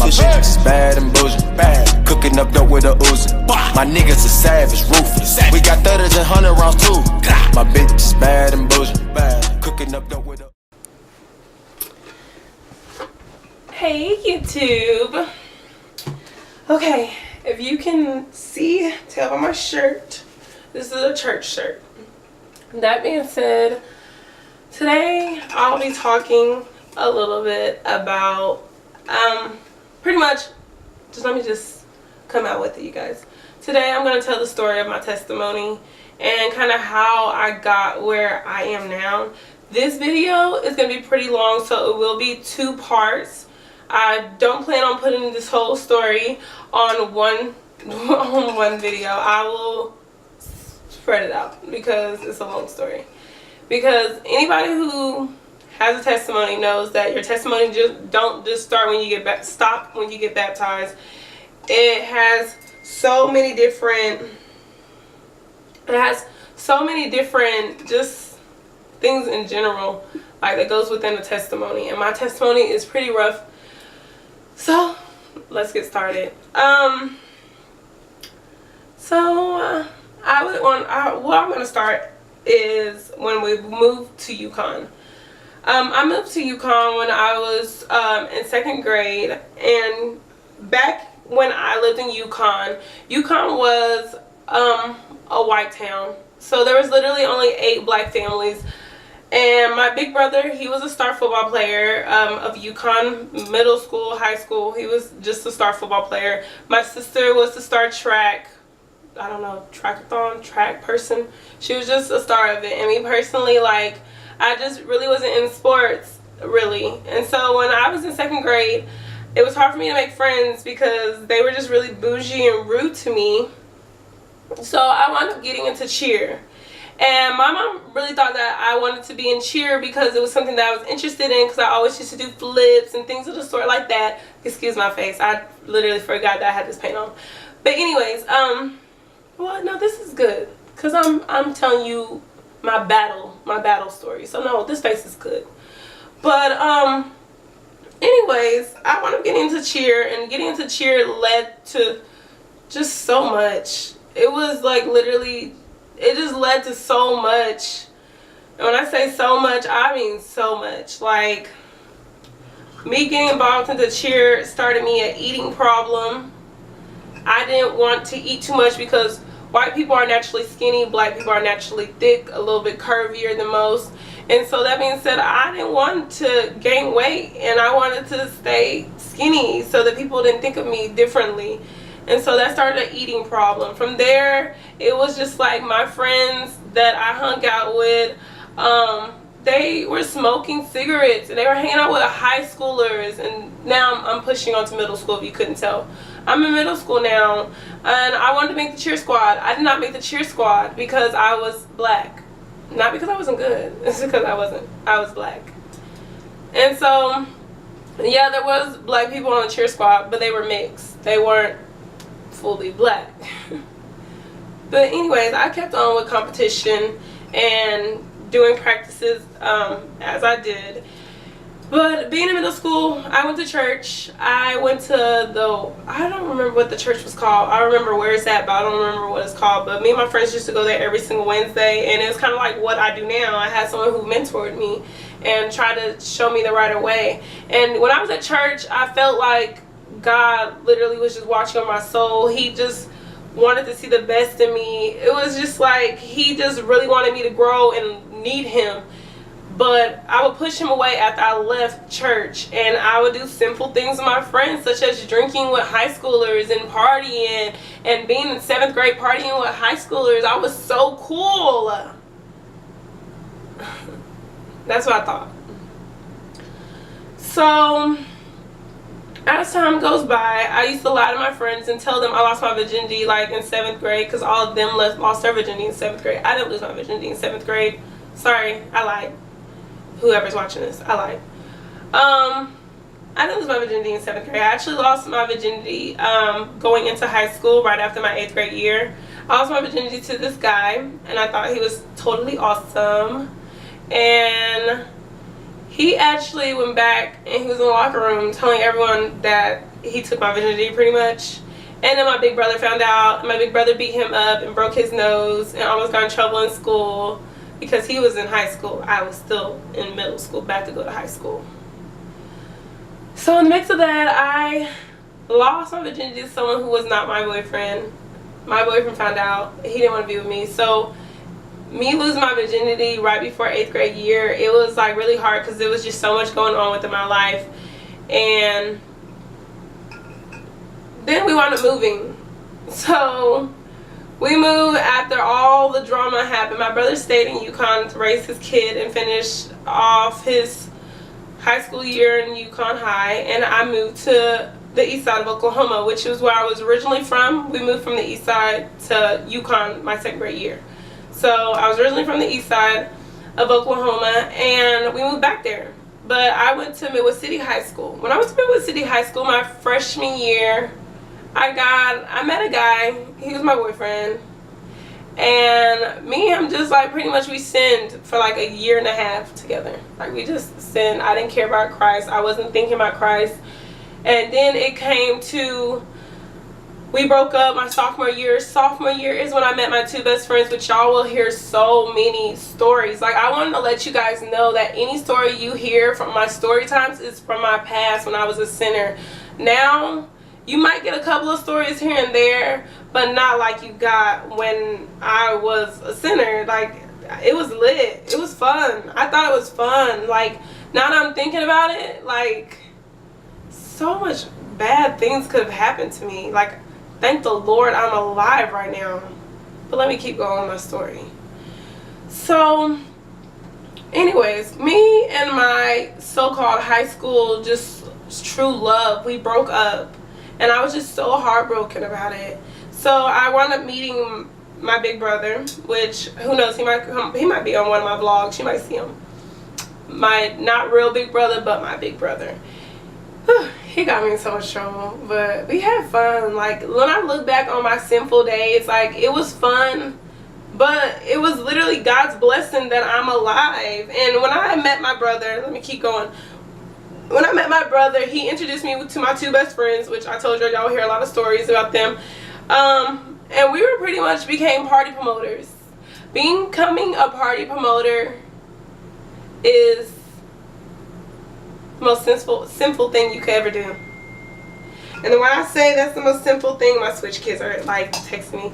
My bitch is bad and bougie, bad. Cooking up dope with a Uzi. My niggas are savage, ruthless. We got 30s and 100 rounds too. My bitch is bad and bougie, bad. Cooking up dope with a. Hey YouTube. Okay, if you can see, tell by my shirt, this is a church shirt. That being said, today I'll be talking a little bit about pretty much let me just come out with it, you guys. Today I'm going to tell the story of my testimony and kind of how I got where I am now. This video is going to be pretty long, so it will be 2 parts. I don't plan on putting this whole story on one video. I will spread it out because it's a long story. Because anybody who has a testimony knows that your testimony don't just start when you get stop when you get baptized. It has so many different just things in general like that goes within a testimony, and my testimony is pretty rough. So let's get started. What I'm going to start is when we moved to Yukon. I moved to Yukon when I was in 2nd grade, and back when I lived in Yukon was a white town. So there was literally only 8 black families. And my big brother, he was a star football player of Yukon middle school, high school. He was just a star football player. My sister was the star track person. She was just a star of it. And me personally, like, I just really wasn't in sports, really. And so when I was in 2nd grade, it was hard for me to make friends because they were just really bougie and rude to me. So I wound up getting into cheer. And my mom really thought that I wanted to be in cheer because it was something that I was interested in, because I always used to do flips and things of the sort like that. Excuse my face. I literally forgot that I had this paint on. But anyways, well, no, this is good because I'm telling you my battle story. So no, this face is good. But anyways, I wound up getting into cheer, and getting into cheer led to just so much. It was like literally, it just led to so much. And when I say so much, I mean so much. Like, me getting involved into cheer started me an eating problem. I didn't want to eat too much because white people are naturally skinny, black people are naturally thick, a little bit curvier than most. And so that being said, I didn't want to gain weight, and I wanted to stay skinny so that people didn't think of me differently. And so that started an eating problem. From there, it was just like my friends that I hung out with, they were smoking cigarettes, and they were hanging out with high schoolers. And now I'm pushing on to middle school, if you couldn't tell. I'm in middle school now, and I wanted to make the cheer squad. I did not make the cheer squad because I was black. Not because I wasn't good. It's because I was black. And so, yeah, there was black people on the cheer squad, but they were mixed. They weren't fully black. But anyways, I kept on with competition and doing practices as I did. But being in middle school, I went to church. I went to I don't remember what the church was called. I remember where it's at, but I don't remember what it's called. But me and my friends used to go there every single Wednesday, and it was kind of like what I do now. I had someone who mentored me and tried to show me the right way. And when I was at church, I felt like God literally was just watching on my soul. He just wanted to see the best in me. It was just like he just really wanted me to grow and need him. But I would push him away after I left church, and I would do simple things with my friends, such as drinking with high schoolers and partying, and being in 7th grade partying with high schoolers. I was so cool. That's what I thought. So as time goes by, I used to lie to my friends and tell them I lost my virginity like in 7th grade, because all of them lost their virginity in 7th grade. I didn't lose my virginity in 7th grade. Sorry, I lied. Whoever's watching this, I lied. I didn't lose my virginity in 7th grade. I actually lost my virginity going into high school right after my 8th grade year. I lost my virginity to this guy, and I thought he was totally awesome. And he actually went back and he was in the locker room telling everyone that he took my virginity pretty much. And then my big brother found out. My big brother beat him up and broke his nose and almost got in trouble in school because he was in high school. I was still in middle school, about to go to high school. So in the mix of that, I lost my virginity to someone who was not my boyfriend. My boyfriend found out. He didn't want to be with me. So me losing my virginity right before 8th grade year, it was like really hard because there was just so much going on within my life. And then we wound up moving. So we moved after all the drama happened. My brother stayed in Yukon to raise his kid and finish off his high school year in Yukon High, and I moved to the east side of Oklahoma, which is where I was originally from. We moved from the east side to Yukon my 2nd grade year. So I was originally from the east side of Oklahoma, and we moved back there. But I went to Midwest City High School. When I went to Midwest City High School my freshman year, I met a guy. He was my boyfriend. And me and him just like pretty much we sinned for like a year and a half together. Like we just sinned. I didn't care about Christ. I wasn't thinking about Christ. And then it came to, we broke up my sophomore year. Sophomore year is when I met my 2 best friends, which y'all will hear so many stories. Like I wanted to let you guys know that any story you hear from my story times is from my past when I was a sinner. Now, you might get a couple of stories here and there, but not like you got when I was a sinner. Like, it was lit. It was fun. I thought it was fun. Like, now that I'm thinking about it, like, so much bad things could have happened to me. Like, thank the Lord I'm alive right now. But let me keep going with my story. So, anyways, me and my so-called high school just true love, we broke up. And I was just so heartbroken about it. So I wound up meeting my big brother, which, who knows, he might be on one of my vlogs. You might see him. My not real big brother, but my big brother. He got me in so much trouble, but we had fun. Like, when I look back on my sinful days, like, it was fun, but it was literally God's blessing that I'm alive. And when I met my brother, let me keep going. When I met my brother, he introduced me to my 2 best friends, which I told y'all hear a lot of stories about them. And we were pretty much became party promoters. Becoming a party promoter is the most sinful thing you could ever do. And then when I say that's the most sinful thing, my Switch kids are like texting me.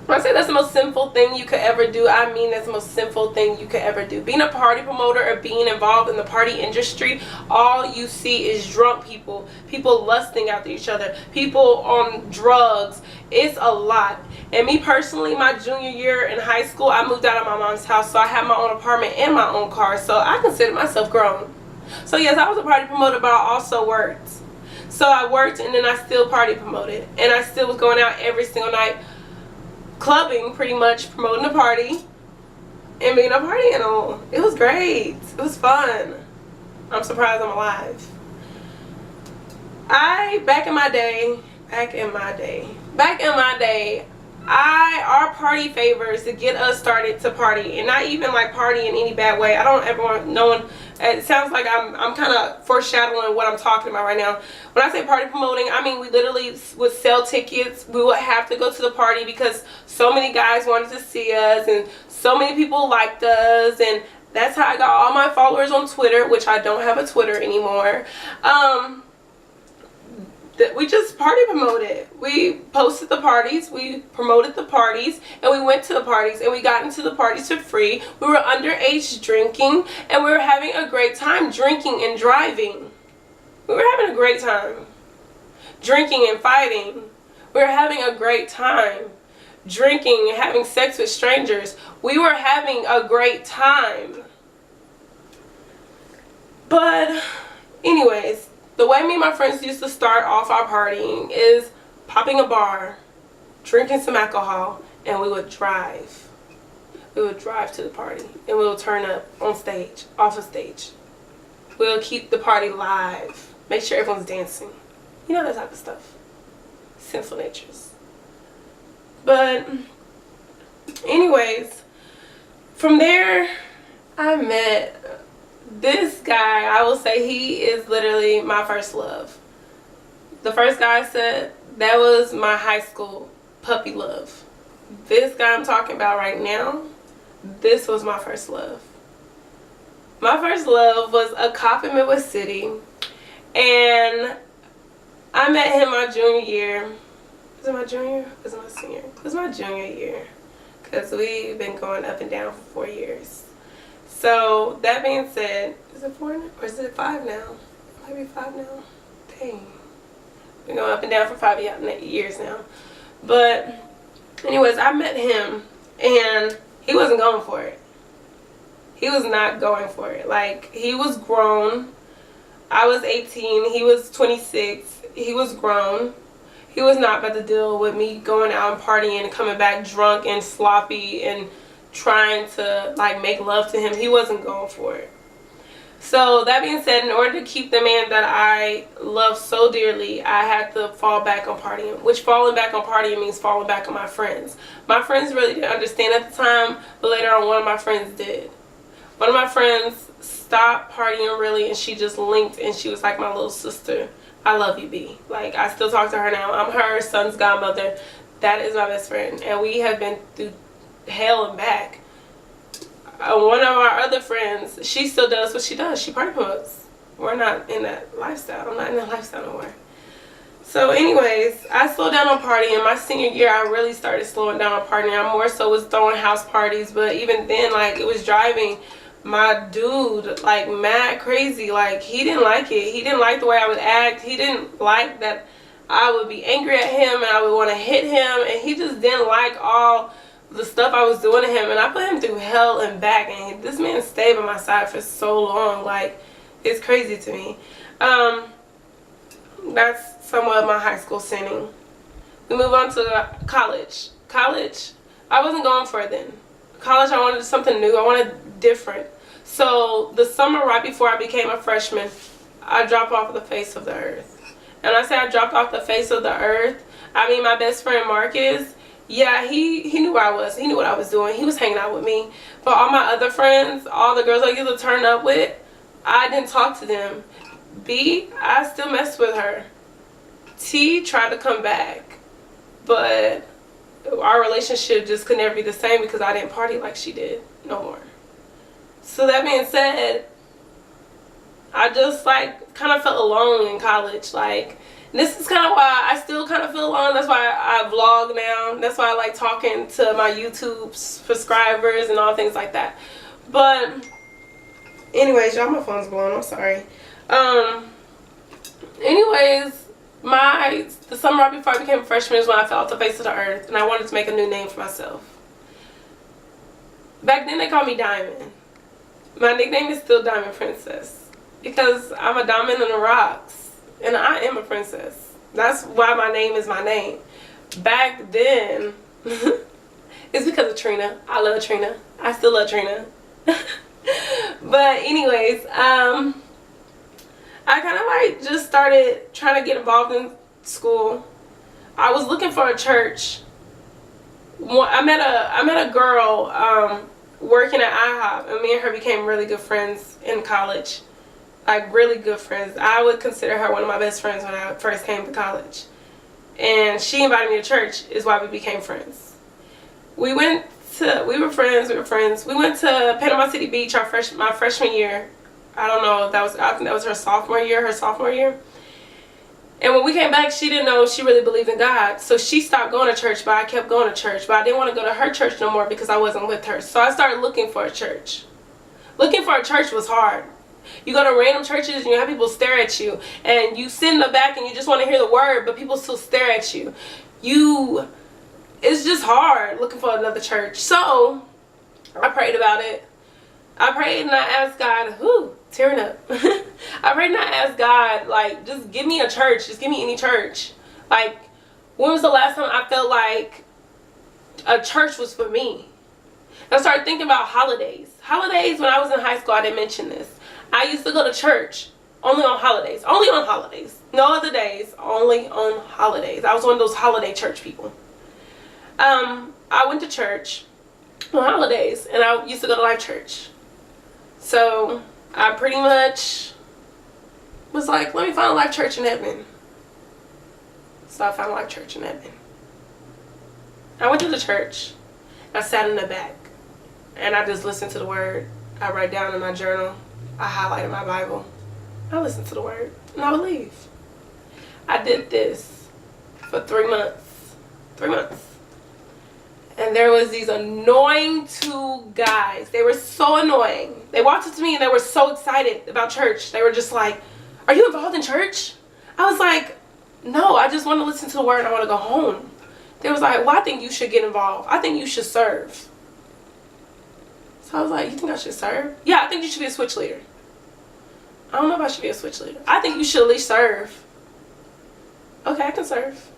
When I say that's the most sinful thing you could ever do, I mean that's the most sinful thing you could ever do. Being a party promoter or being involved in the party industry, all you see is drunk people, people lusting after each other, people on drugs. It's a lot. And me personally, my junior year in high school, I moved out of my mom's house, so I had my own apartment and my own car, so I consider myself grown. So yes, I was a party promoter, but I also worked. So I worked and then I still party promoted. And I still was going out every single night, clubbing, pretty much promoting the party and being a party animal. It was great. It was fun. I'm surprised I'm alive. Back in my day, our party favors to get us started to party, and not even like party in any bad way. I don't ever want no one. It sounds like I'm kind of foreshadowing what I'm talking about right now. When I say party promoting, I mean we literally would sell tickets. We would have to go to the party because so many guys wanted to see us and so many people liked us, and that's how I got all my followers on Twitter, which I don't have a Twitter anymore. We just party promoted. We posted the parties, we promoted the parties, and we went to the parties, and we got into the parties for free. We were underage drinking, and we were having a great time drinking and driving. We were having a great time. Drinking and fighting. We were having a great time. Drinking and having sex with strangers. We were having a great time. But anyways, the way me and my friends used to start off our partying is popping a bar, drinking some alcohol, and we would drive. We would drive to the party, and we would turn up on stage, off of stage. We would keep the party live, make sure everyone's dancing. You know, that type of stuff. Sinful natures. But anyways, from there, I met this guy. I will say he is literally my first love. The first guy I said, that was my high school puppy love. This guy I'm talking about right now, this was my first love. My first love was a cop in Midwest City, and I met him my junior year. Was it my junior? Was it my senior? It was my junior year, because we've been going up and down for 4 years. So that being said, is it 4 now? Or is it 5 now? It might be 5 now. Dang. Been going up and down for 5 years now. But anyways, I met him, and he wasn't going for it. He was not going for it. Like, he was grown. I was 18. He was 26. He was grown. He was not about to deal with me going out and partying and coming back drunk and sloppy and trying to, like, make love to him. He wasn't going for it. So that being said, in order to keep the man that I love so dearly, I had to fall back on partying. Which falling back on partying means falling back on my friends. My friends really didn't understand at the time, but later on one of my friends did. One of my friends stopped partying really, and she just linked, and she was like my little sister. I love you, B. Like, I still talk to her now. I'm her son's godmother. That is my best friend, and we have been through hell and back. One of our other friends, she still does what she does. She party promotes. We're not in that lifestyle. I'm not in that lifestyle no more. So anyways, I slowed down on partying. My senior year, I really started slowing down on partying. I more so was throwing house parties, but even then, like, it was driving my dude, like, mad crazy. Like, he didn't like it. He didn't like the way I would act. He didn't like that I would be angry at him and I would want to hit him, and he just didn't like all the stuff I was doing to him, and I put him through hell and back, and this man stayed by my side for so long. Like, it's crazy to me. That's somewhat of my high school sinning. We move on to college. College, I wasn't going for it then. College, I wanted something new. I wanted different. So the summer right before I became a freshman, I dropped off the face of the earth. And I say I dropped off the face of the earth, I mean my best friend Marcus. Yeah, he knew where I was. He knew what I was doing. He was hanging out with me. But all my other friends, all the girls I used to turn up with, I didn't talk to them. B, I still messed with her. T tried to come back, but our relationship just could never be the same because I didn't party like she did no more. So that being said, I just, like, kind of felt alone in college. Like, this is kind of why I still kind of feel alone. That's why I vlog now. That's why I like talking to my YouTube subscribers and all things like that. But anyways, y'all, my phone's blowing. I'm sorry. Anyways, the summer right before I became a freshman is when I fell off the face of the earth, and I wanted to make a new name for myself. Back then they called me Diamond. My nickname is still Diamond Princess because I'm a diamond in the rocks. And I am a princess. That's why my name is my name. Back then, it's because of Trina. I love Trina. I still love Trina. But anyways, I kind of like just started trying to get involved in school. I was looking for a church. I met a girl working at IHOP, and me and her became really good friends in college. Like, really good friends. I would consider her one of my best friends when I first came to college. And she invited me to church, is why we became friends. We were friends. We went to Panama City Beach my freshman year. I don't know if I think that was her sophomore year. And when we came back, she didn't know she really believed in God. So she stopped going to church, but I kept going to church. But I didn't want to go to her church no more because I wasn't with her. So I started looking for a church. Looking for a church was hard. You go to random churches and you have people stare at you, and you sit in the back and you just want to hear the word, but people still stare at you. It's just hard looking for another church. So I prayed about it. I prayed and I asked God, tearing up. I prayed and I asked God, like, just give me a church. Just give me any church. Like, when was the last time I felt like a church was for me? I started thinking about holidays. Holidays, when I was in high school, I didn't mention this. I used to go to church only on holidays. Only on holidays. No other days. Only on holidays. I was one of those holiday church people. I went to church on holidays, and I used to go to Life Church. So I pretty much was like, let me find a Life Church in Edmond. So I found Life Church in Edmond. I went to the church. I sat in the back. And I just listened to the word. I write down in my journal. I highlighted my Bible. I listened to the word. And I would leave. I did this for 3 months. 3 months. And there was these annoying 2 guys. They were so annoying. They walked up to me and they were so excited about church. They were just like, "Are you involved in church?" I was like, "No, I just want to listen to the word and I want to go home." They was like, "Well, I think you should get involved. I think you should serve." So I was like, "You think I should serve?" "Yeah, I think you should be a switch leader." "I don't know if I should be a switch leader." "I think you should at least serve." "Okay, I can serve."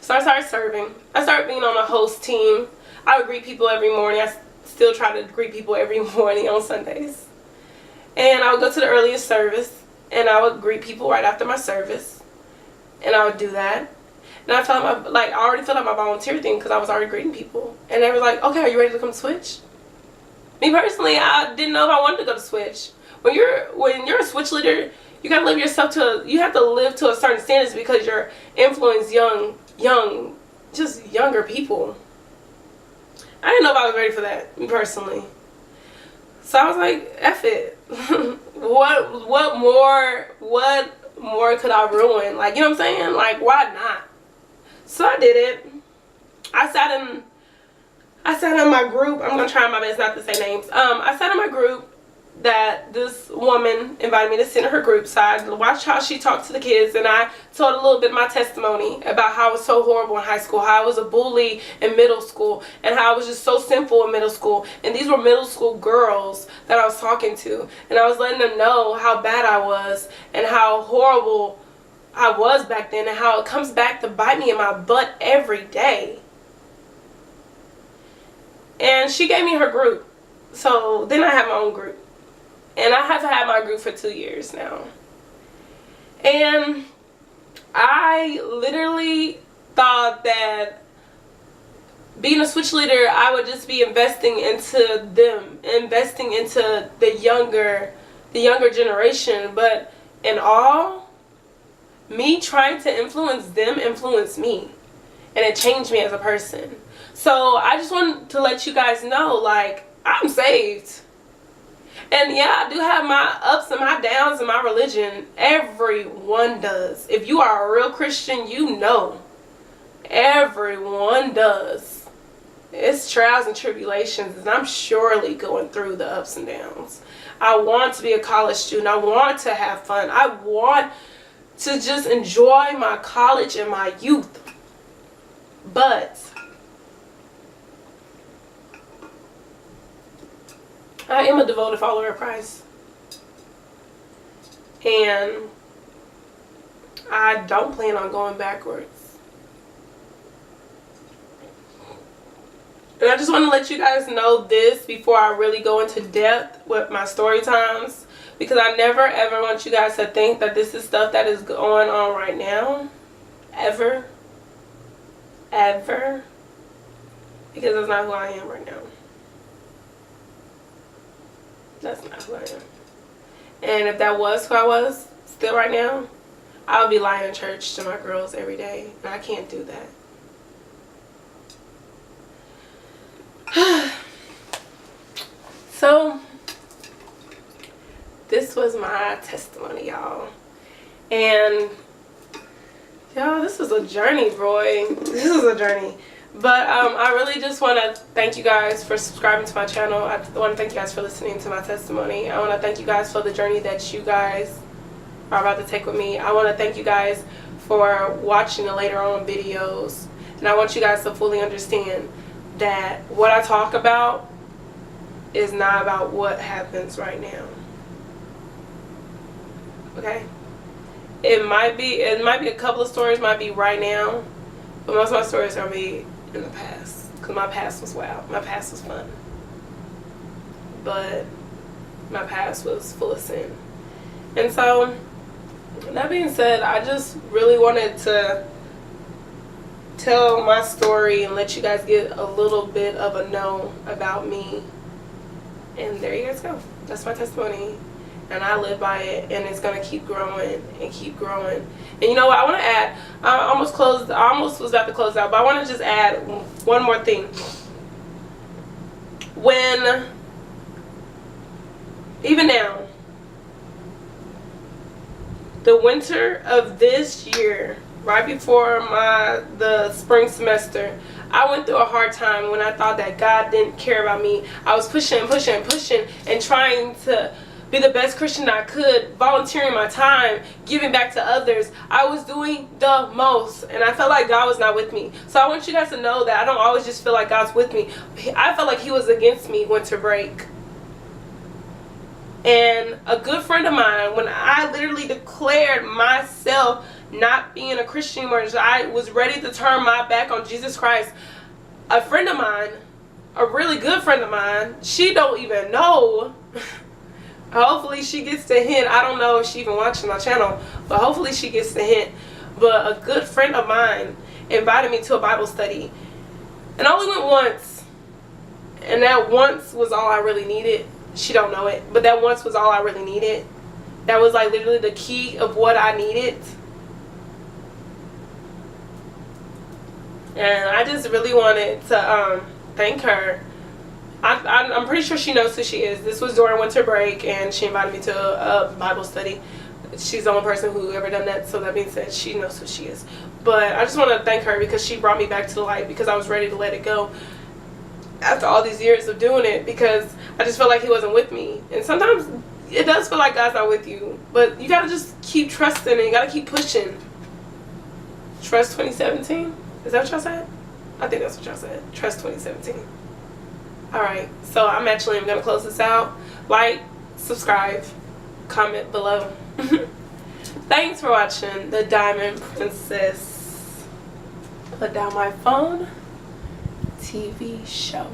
So I started serving. I started being on a host team. I would greet people every morning. I still try to greet people every morning on Sundays. And I would go to the earliest service. And I would greet people right after my service. And I would do that. And I felt I already filled out my volunteer thing because I was already greeting people. And they were like, "Okay, are you ready to come switch?" Me personally, I didn't know if I wanted to go to switch. When you're a switch leader, you gotta live yourself you have to live to a certain standards because you're influencing just younger people. I didn't know if I was ready for that, me personally. So I was like, F it. what more could I ruin? Like, you know what I'm saying? Like, why not? So I did it. I sat in my group. I'm gonna try my best not to say names. I sat in my group that this woman invited me to sit in her group, so I watched how she talked to the kids, and I told a little bit of my testimony about how I was so horrible in high school, how I was a bully in middle school, and how I was just so sinful in middle school. And these were middle school girls that I was talking to, and I was letting them know how bad I was and how horrible I was back then, and how it comes back to bite me in my butt every day. And she gave me her group. So then I had my own group. And I have had my group for 2 years now. And I literally thought that being a switch leader, I would just be investing into them, investing into the younger generation. But in all, me trying to influence them influenced me. And it changed me as a person. So I just wanted to let you guys know, like, I'm saved. And yeah, I do have my ups and my downs in my religion. Everyone does. If you are a real Christian, you know. Everyone does. It's trials and tribulations, and I'm surely going through the ups and downs. I want to be a college student. I want to have fun. I want to just enjoy my college and my youth. But I am a devoted follower of Christ. And I don't plan on going backwards. And I just want to let you guys know this before I really go into depth with my story times. Because I never ever want you guys to think that this is stuff that is going on right now. Ever. Ever. Because that's not who I am right now. That's not who I am. And if that was who I was still right now, I would be lying in church to my girls every day. And I can't do that. So, this was my testimony, y'all. And, y'all, this was a journey, boy. This was a journey. But I really just want to thank you guys for subscribing to my channel. I want to thank you guys for listening to my testimony. I want to thank you guys for the journey that you guys are about to take with me. I want to thank you guys for watching the later on videos. And I want you guys to fully understand that what I talk about is not about what happens right now. Okay? It might be a couple of stories might be right now, but most of my stories are me in the past, because my past was wild. My past was fun, but my past was full of sin. And so, that being said, I just really wanted to tell my story and let you guys get a little bit of a know about me. And there you guys go. That's my testimony, and I live by it, and it's gonna keep growing and keep growing. And you know what, I want to add, I almost was about to close out, but I want to just add one more thing. When, even now, the winter of this year, right before the spring semester, I went through a hard time when I thought that God didn't care about me. I was pushing and trying to be the best Christian I could, volunteering my time, giving back to others. I was doing the most, and I felt like God was not with me. So I want you guys to know that I don't always just feel like God's with me. I felt like he was against me winter break. And a good friend of mine, when I literally declared myself not being a Christian anymore, I was ready to turn my back on Jesus Christ, a friend of mine, a really good friend of mine, she don't even know. Hopefully she gets the hint. I don't know if she even watches my channel, but hopefully she gets the hint. But a good friend of mine invited me to a Bible study, and I only went once, and that once was all I really needed. She don't know it, but that once was all I really needed. That was like literally the key of what I needed. And I just really wanted to thank her. I'm pretty sure she knows who she is. This was during winter break, and she invited me to a Bible study. She's the only person who ever done that, so that being said, she knows who she is. But I just want to thank her because she brought me back to the light, because I was ready to let it go after all these years of doing it, because I just felt like he wasn't with me. And sometimes it does feel like God's not with you, but you gotta just keep trusting, and you gotta keep pushing. Trust 2017? Is that what y'all said? I think that's what y'all said. Trust 2017. Alright, so I'm actually going to close this out. Like, subscribe, comment below. Thanks for watching the Diamond Princess Put Down My Phone TV show.